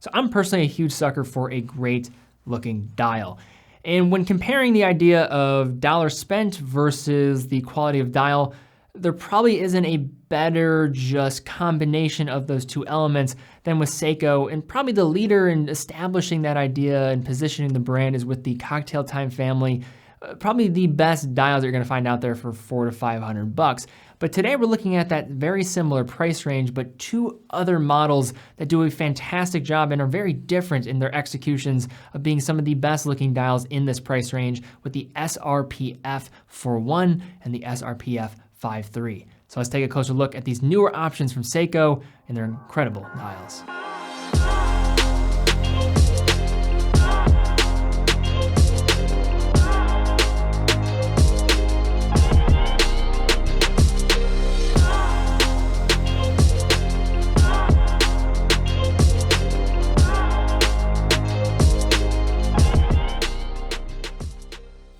So I'm personally a huge sucker for a great looking dial. And when comparing the idea of dollar spent versus the quality of dial, there probably isn't a better just combination of those two elements than with Seiko, and probably the leader in establishing that idea and positioning the brand is with the Cocktail Time family. Probably the best dials you're gonna find out there for $400 to $500. But today we're looking at that very similar price range, but two other models that do a fantastic job and are very different in their executions of being some of the best looking dials in this price range, with the SRPF41 and the SRPF53. So let's take a closer look at these newer options from Seiko and their incredible dials.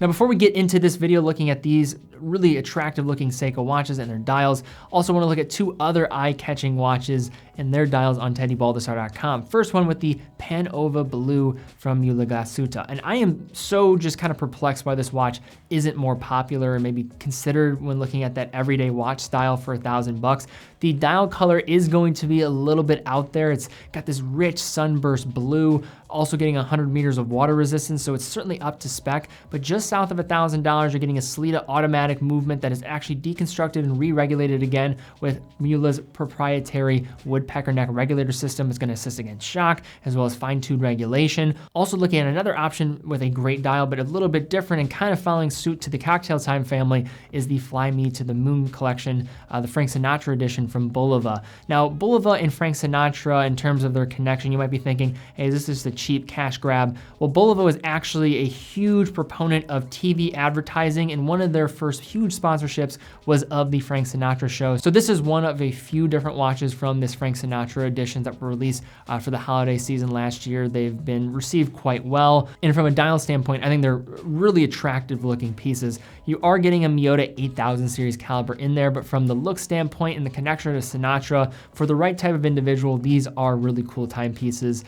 Now, before we get into this video looking at these really attractive looking Seiko watches and their dials, also want to look at two other eye-catching watches and their dials on TeddyBaldassarre.com. First one with the Panova Blue from Mulagasuta. And I am so just kind of perplexed why this watch isn't more popular or maybe considered when looking at that everyday watch style for $1,000. The dial color is going to be a little bit out there. It's got this rich sunburst blue, also getting 100 meters of water resistance, so it's certainly up to spec. But just south of $1,000, you're getting a Sellita automatic movement that is actually deconstructed and re-regulated again with Mula's proprietary woodpecker neck regulator system. It's going to assist against shock as well as fine-tuned regulation. Also looking at another option with a great dial, but a little bit different and kind of following suit to the Cocktail Time family, is the Fly Me to the Moon collection, the Frank Sinatra edition from Bulova. Now, Bulova and Frank Sinatra, in terms of their connection, you might be thinking, hey, this is a cheap cash grab. Well, Bulova is actually a huge proponent of TV advertising, and one of their first huge sponsorships was of the Frank Sinatra show. So this is one of a few different watches from this Frank Sinatra edition that were released for the holiday season last year. They've been received quite well, and from a dial standpoint, I think they're really attractive looking pieces. You are getting a Miyota 8000 series caliber in there, but from the look standpoint and the connection to Sinatra, for the right type of individual, these are really cool timepieces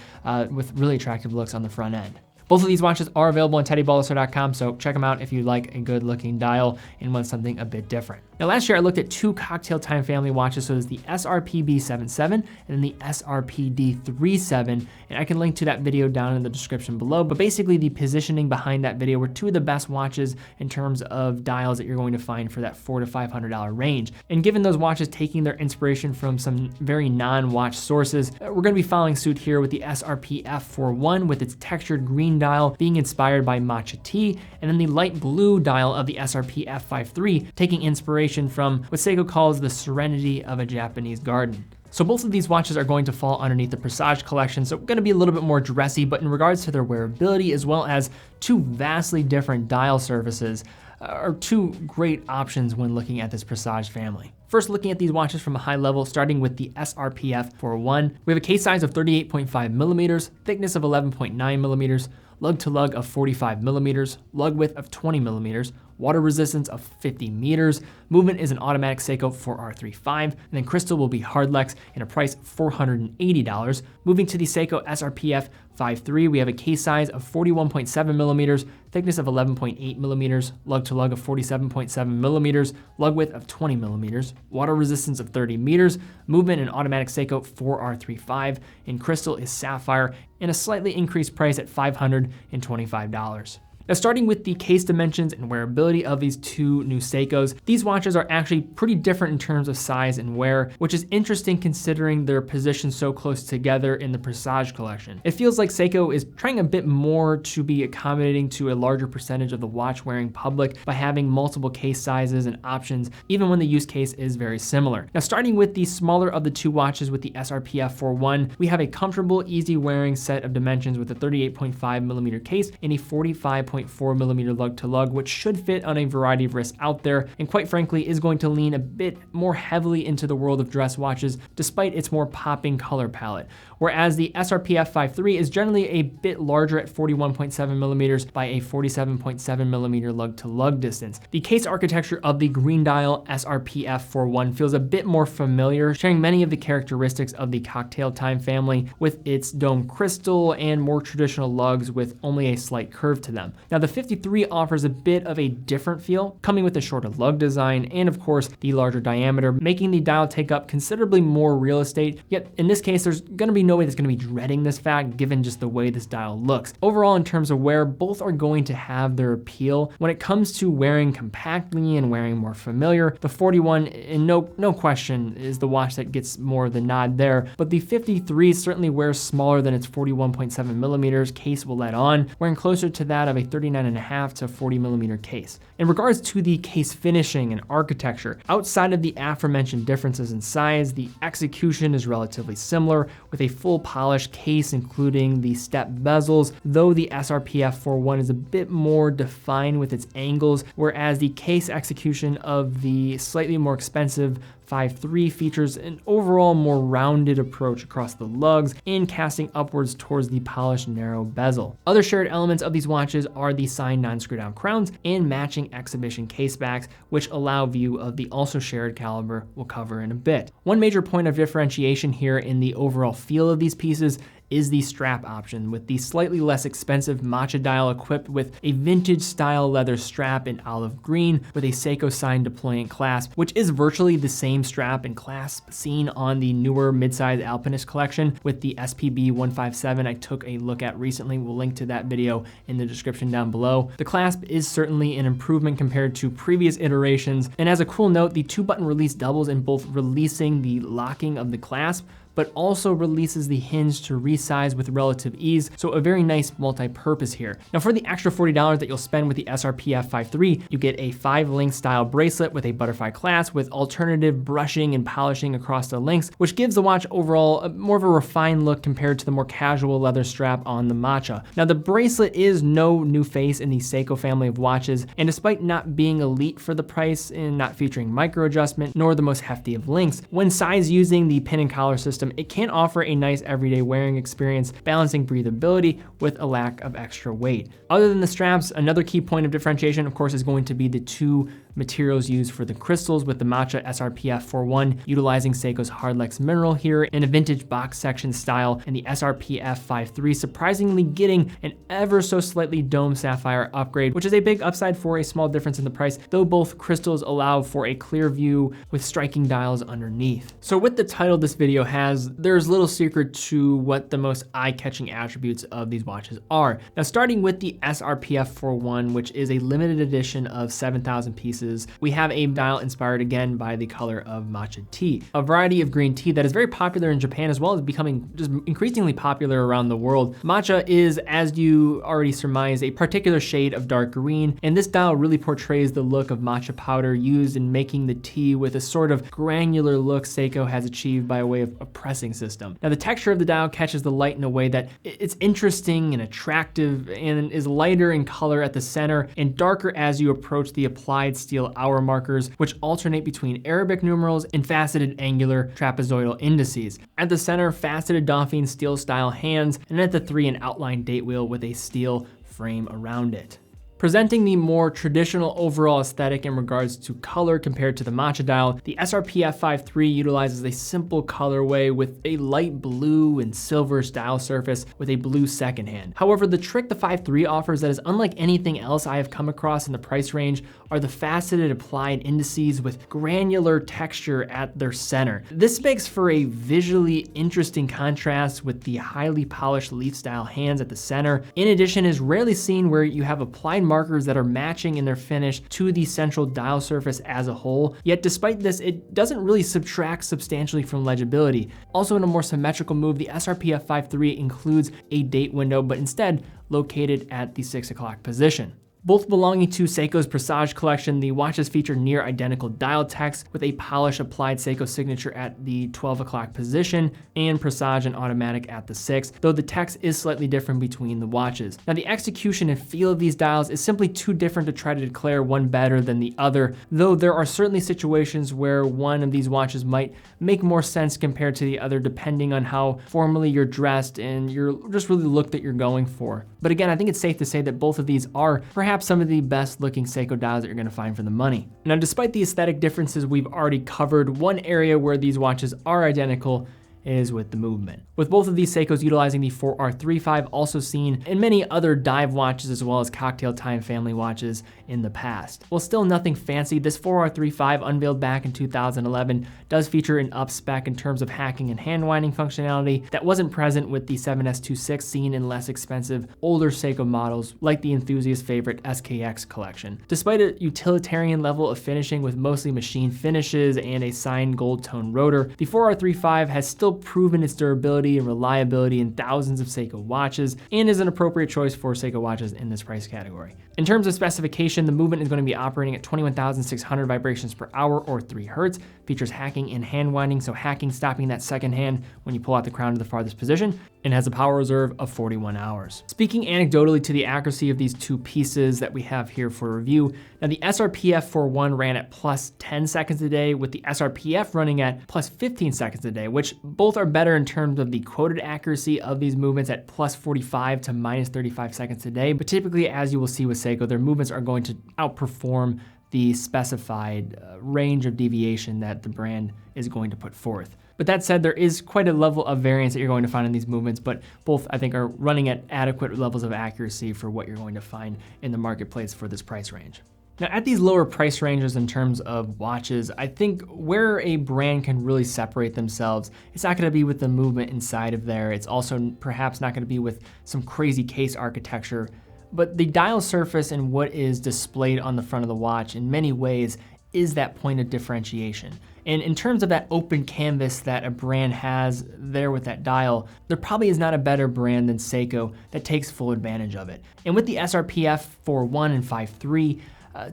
with really attractive looks on the front end. Both of these watches are available on TeddyBaldassarre.com, so check them out if you like a good looking dial and want something a bit different. Now, last year I looked at two Cocktail Time family watches, so there's the SRPB77 and then the SRPD37, and I can link to that video down in the description below. But basically the positioning behind that video were two of the best watches in terms of dials that you're going to find for that $400 to $500 range. And given those watches taking their inspiration from some very non-watch sources, we're going to be following suit here with the SRPF41 with its textured green dial being inspired by matcha tea, and then the light blue dial of the SRPF53 taking inspiration from what Seiko calls the serenity of a Japanese garden. So both of these watches are going to fall underneath the Presage collection, so going to be a little bit more dressy, but in regards to their wearability as well as two vastly different dial surfaces, are two great options when looking at this Presage family. First, looking at these watches from a high level, starting with the SRPF41. We have a case size of 38.5 millimeters, thickness of 11.9 millimeters, lug to lug of 45 millimeters, lug width of 20 millimeters, water resistance of 50 meters. Movement is an automatic Seiko 4R35, and then crystal will be hardlex in a price $480. Moving to the Seiko SRPF53, we have a case size of 41.7 millimeters, thickness of 11.8 millimeters, lug to lug of 47.7 millimeters, lug width of 20 millimeters, water resistance of 30 meters, movement in automatic Seiko 4R35, and crystal is sapphire, and a slightly increased price at $525. Now, starting with the case dimensions and wearability of these two new Seikos, these watches are actually pretty different in terms of size and wear, which is interesting considering their position so close together in the Presage collection. It feels like Seiko is trying a bit more to be accommodating to a larger percentage of the watch wearing public by having multiple case sizes and options, even when the use case is very similar. Now, starting with the smaller of the two watches with the SRPF41, we have a comfortable, easy wearing set of dimensions with a 38.5 millimeter case and a 45.5 5.4mm lug to lug, which should fit on a variety of wrists out there, and quite frankly is going to lean a bit more heavily into the world of dress watches despite its more popping color palette. Whereas the SRPF53 is generally a bit larger at 41.7mm by a 47.7mm lug to lug distance. The case architecture of the green dial SRPF41 feels a bit more familiar, sharing many of the characteristics of the Cocktail Time family with its dome crystal and more traditional lugs with only a slight curve to them. Now the 53 offers a bit of a different feel, coming with a shorter lug design and of course the larger diameter, making the dial take up considerably more real estate. Yet in this case, there's going to be no way that's going to be dreading this fact given just the way this dial looks. Overall, in terms of wear, both are going to have their appeal. When it comes to wearing compactly and wearing more familiar, the 41 in no question is the watch that gets more of the nod there, but the 53 certainly wears smaller than its 41.7mm case will let on, wearing closer to that of a 39.5 to 40mm case. In regards to the case finishing and architecture, outside of the aforementioned differences in size, the execution is relatively similar with a full polished case including the step bezels, though the SRPF41 is a bit more defined with its angles, whereas the case execution of the slightly more expensive 5.3 features an overall more rounded approach across the lugs and casting upwards towards the polished narrow bezel. Other shared elements of these watches are the signed non-screw down crowns and matching exhibition case backs, which allow view of the also shared caliber we'll cover in a bit. One major point of differentiation here in the overall feel of these pieces is the strap option, with the slightly less expensive Matcha dial equipped with a vintage style leather strap in olive green with a Seiko sign deployant clasp, which is virtually the same strap and clasp seen on the newer midsize Alpinist collection with the SPB157 I took a look at recently. We'll link to that video in the description down below. The clasp is certainly an improvement compared to previous iterations, and as a cool note, the 2-button release doubles in both releasing the locking of the clasp, but also releases the hinge to resize with relative ease, so a very nice multi-purpose here. Now for the extra $40 that you'll spend with the SRPF53, you get a 5-link style bracelet with a butterfly clasp with alternative brushing and polishing across the links, which gives the watch overall more of a refined look compared to the more casual leather strap on the Matcha. Now the bracelet is no new face in the Seiko family of watches, and despite not being elite for the price and not featuring micro adjustment nor the most hefty of links, when sized using the pin and collar system, it can offer a nice everyday wearing experience, balancing breathability with a lack of extra weight. Other than the straps, another key point of differentiation, of course, is going to be the 2 materials used for the crystals, with the Matcha SRPF41 utilizing Seiko's Hardlex mineral here in a vintage box section style, and the SRPF53 surprisingly getting an ever so slightly domed sapphire upgrade, which is a big upside for a small difference in the price, though both crystals allow for a clear view with striking dials underneath. So with the title this video has, there's little secret to what the most eye-catching attributes of these watches are. Now starting with the SRPF41, which is a limited edition of 7,000 pieces, we have a dial inspired again by the color of matcha tea, a variety of green tea that is very popular in Japan as well as becoming just increasingly popular around the world. Matcha is, as you already surmise, a particular shade of dark green, and this dial really portrays the look of matcha powder used in making the tea with a sort of granular look Seiko has achieved by way of a pressing system. Now the texture of the dial catches the light in a way that it's interesting and attractive, and is lighter in color at the center and darker as you approach the applied steel hour markers, which alternate between Arabic numerals and faceted angular trapezoidal indices. At the center, faceted Dauphine steel style hands, and at the 3 an outline date wheel with a steel frame around it. Presenting the more traditional overall aesthetic in regards to color compared to the Matcha dial, the SRPF53 utilizes a simple colorway with a light blue and silver style surface with a blue second hand. However, the trick the 53 offers that is unlike anything else I have come across in the price range are the faceted applied indices with granular texture at their center. This makes for a visually interesting contrast with the highly polished leaf style hands at the center. In addition, is rarely seen where you have applied markers that are matching in their finish to the central dial surface as a whole. Yet despite this, it doesn't really subtract substantially from legibility. Also in a more symmetrical move, the SRPF53 includes a date window, but instead located at the 6 o'clock position. Both belonging to Seiko's Presage collection, the watches feature near identical dial text with a polish applied Seiko signature at the 12 o'clock position and Presage and automatic at the 6, though the text is slightly different between the watches. Now the execution and feel of these dials is simply too different to try to declare one better than the other, though there are certainly situations where one of these watches might make more sense compared to the other depending on how formally you're dressed and just really the look that you're going for. But again, I think it's safe to say that both of these are perhaps some of the best looking Seiko dials that you're gonna find for the money. Now, despite the aesthetic differences we've already covered, one area where these watches are identical is with the movement. With both of these Seikos utilizing the 4R35, also seen in many other dive watches as well as cocktail time family watches in the past. While still nothing fancy, this 4R35 unveiled back in 2011 does feature an up spec in terms of hacking and hand winding functionality that wasn't present with the 7S26 seen in less expensive, older Seiko models like the enthusiast favorite SKX collection. Despite a utilitarian level of finishing with mostly machine finishes and a signed gold tone rotor, the 4R35 has still proven its durability and reliability in thousands of Seiko watches and is an appropriate choice for Seiko watches in this price category. In terms of specification, the movement is going to be operating at 21,600 vibrations per hour or 3 Hertz, features hacking and hand winding, so hacking stopping that second hand when you pull out the crown to the farthest position, and has a power reserve of 41 hours. Speaking anecdotally to the accuracy of these two pieces that we have here for review, now the SRPF41 ran at plus 10 seconds a day with the SRPF running at plus 15 seconds a day, which both are better in terms of the quoted accuracy of these movements at plus 45 to minus 35 seconds a day. But typically, as you will see with Seiko, their movements are going to outperform the specified range of deviation that the brand is going to put forth. But that said, there is quite a level of variance that you're going to find in these movements, but both I think are running at adequate levels of accuracy for what you're going to find in the marketplace for this price range. Now at these lower price ranges in terms of watches, I think where a brand can really separate themselves, it's not gonna be with the movement inside of there. It's also perhaps not gonna be with some crazy case architecture, but the dial surface and what is displayed on the front of the watch in many ways is that point of differentiation. And in terms of that open canvas that a brand has there with that dial, there probably is not a better brand than Seiko that takes full advantage of it. And with the SRPF41 and 53,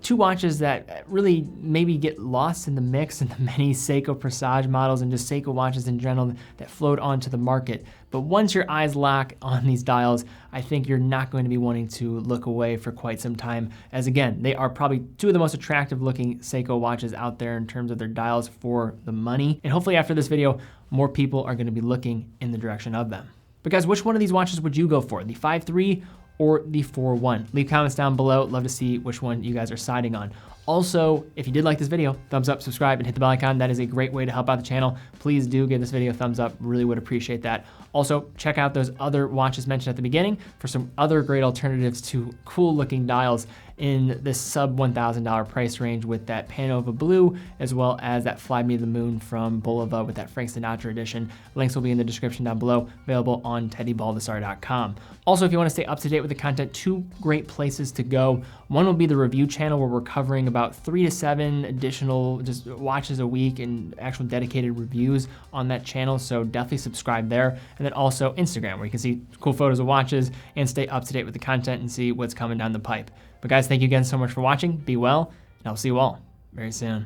two watches that really maybe get lost in the mix in the many Seiko Presage models and just Seiko watches in general that float onto the market. But once your eyes lock on these dials, I think you're not going to be wanting to look away for quite some time, as again, they are probably two of the most attractive looking Seiko watches out there in terms of their dials for the money. And hopefully after this video, more people are going to be looking in the direction of them. But guys, which one of these watches would you go for? The 5.3 or the 4.1? Leave comments down below. Love to see which one you guys are siding on. Also, if you did like this video, thumbs up, subscribe, and hit the bell icon. That is a great way to help out the channel. Please do give this video a thumbs up. Really would appreciate that. Also, check out those other watches mentioned at the beginning for some other great alternatives to cool looking dials in this sub $1,000 price range with that Panova Blue, as well as that Fly Me to the Moon from Bulova with that Frank Sinatra edition. Links will be in the description down below, available on TeddyBaldassarre.com. Also, if you want to stay up to date with the content, two great places to go. One will be the review channel where we're covering about 3 to 7 additional just watches a week and actual dedicated reviews on that channel. So definitely subscribe there. And then also Instagram, where you can see cool photos of watches and stay up to date with the content and see what's coming down the pipe. But guys, thank you again so much for watching. Be well, and I'll see you all very soon.